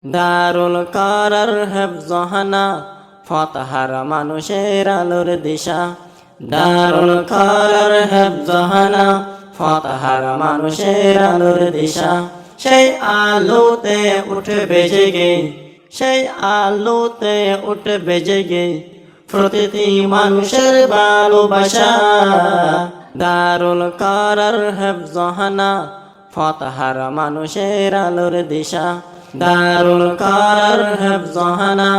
দারুল কারার হেফজহানা ফতহার মানুষের আলোর দিশা। দারুল কারার হেফজহানা ফতহার মানুষের আলোর দিশা। সেই আলোতে উঠবে জেগে, সেই আলোতে উঠবে জেগে প্রতিটি মানুষের ভালোবাসা। দারুল কারার হেফজহানা ফতহার মানুষের আলোর দিশা। দারুল কারার হেফজহানা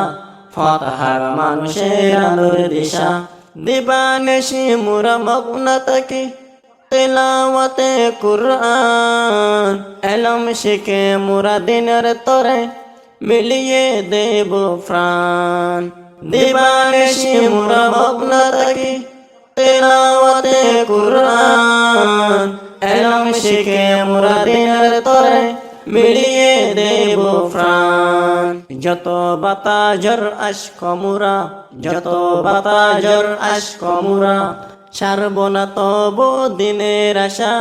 ফতহার মানুষের আলোর দিশা। দিবানিশি মুরা মগ্ন থাকি তিলাওয়াতে কুরআন, এলম শিখে মুরা দিনের তরে মিলিয়ে দেব প্রাণ। দিবানিশি মুরা মগ্ন থাকি তিলাওয়াতে কুরআন, এলম শিখে মুরা দিনের তরে মিলিয়ে দেব প্রাণ। যত বাতাজর আশক মুরা, যত বাতাজর আশক মুরা ছাড়ব না তবু দিনের আশা।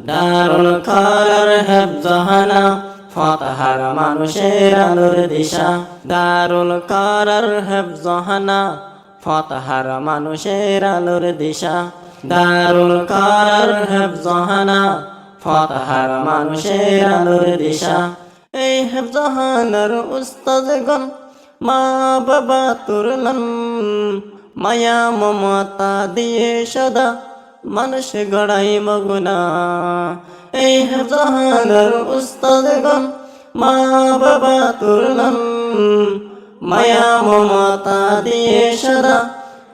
দারুল কারার হেফজহানা ফতহার মানুষের আলোর দিশা। দারুল কারার হেফজহানা ফতহার মানুষের আলোর দিশা। দারুল কারার হেফজহানা ফতহার মানুষের আলোর দিশা। এই হেফজহানার উস্তাদগণ মা বাবা তুরলান, মায়া মমতা দিয়ে সদা মানুষ গড়াই মগুনা। এই হেফজহানার উস্তাদগণ মা বাবা তুরলান, মায়া মমতা দিয়ে সদা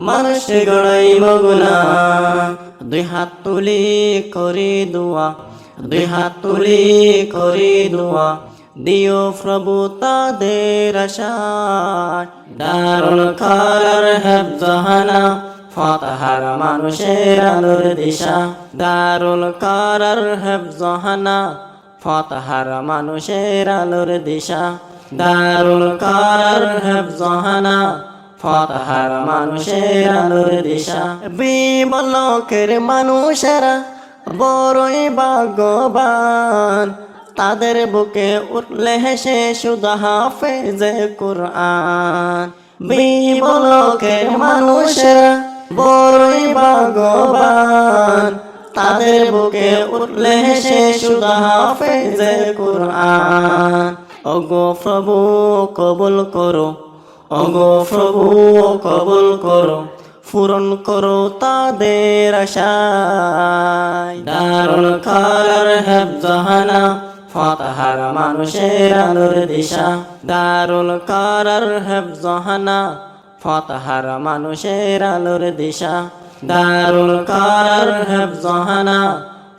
মানুষ গড়াই মগুনা। দুই হাত তুলি করি দোয়া, দুই হাত তুলি করি দোয়া, দিও প্রভু তাদের আশায়। দারুল কারার হেফজহানা ফতহার মানুষের আলোর দিশা। দারুল কারার হেফজহানা ফতহার মানুষের আলোর দিশা। দারুল কারার হেফজহানা ফতহার মানুষের আলোর দিশা। বিমলকের মানুষেরা বড়ই ভাগ্যবান, তাদের বুকে উঠলে হেসে শুধু হাফেজে কুরআন। বিমলকের মানুষেরা বড়ই ভাগ্যবান, তাদের বুকে উঠলে হেসে শুধু হাফেজে কুরআন। ওগো প্রভু কবুল করো, ওগো প্রভু কবুল করো, পূরণ করো তাদের আশায়। দারুল কারার হেফজহানা ফতহার মানুষের আলোর দিশা। দারুল কারার হেফজহানা ফতহার মানুষের আলোর দিশা। দারুল কারার হেফজহানা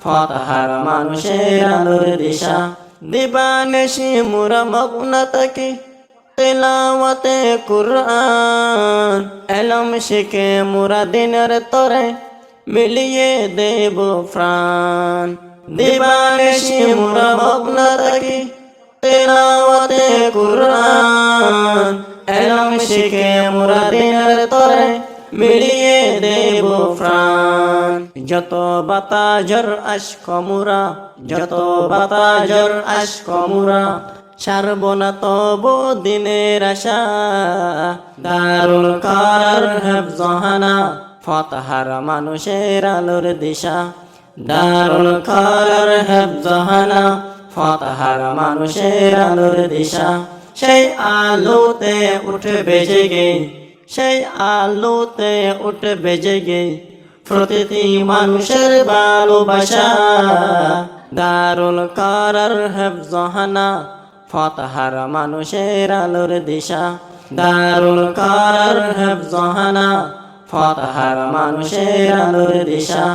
ফতহার মানুষের আলোর দিশা। দিবানিশি মুরা মগ্ন থাকি তিলাওয়াতে কুরআন, এলম শিখে মুরা দিনের তরে মিলিয়ে দেব প্রাণ। দিবানিশি মুরা মগ্ন থাকি তিলাওয়াতে কুরআন, এলম শিখে মুরা দিনের তরে মিলিয়ে দেব প্রাণ। যত বাতাজর আশক মুরা, যত বাতাজর আশক মুরা ছাড়ব না তবু দিনের আশা। দারুল কারার হেফজহানা ফতহার মানুষের আলোর দিশা। দারুল কারার হেফজহানা ফতহার মানুষের আলোর দিশা। সেই আলোতে উঠবে জেগে, সেই আলোতে উঠবে জেগে প্রতিটি মানুষের ভালোবাসা। দারুল কারার হেফজহানা ফতহার মানুষের আলোর দিশা। দারুল কারার হেফজহানা ফতহার মানুষের আলোর দিশা।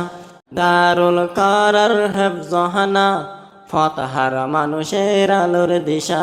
দারুল কারার হেফজহানা ফতহার মানুষের আলোর দিশা।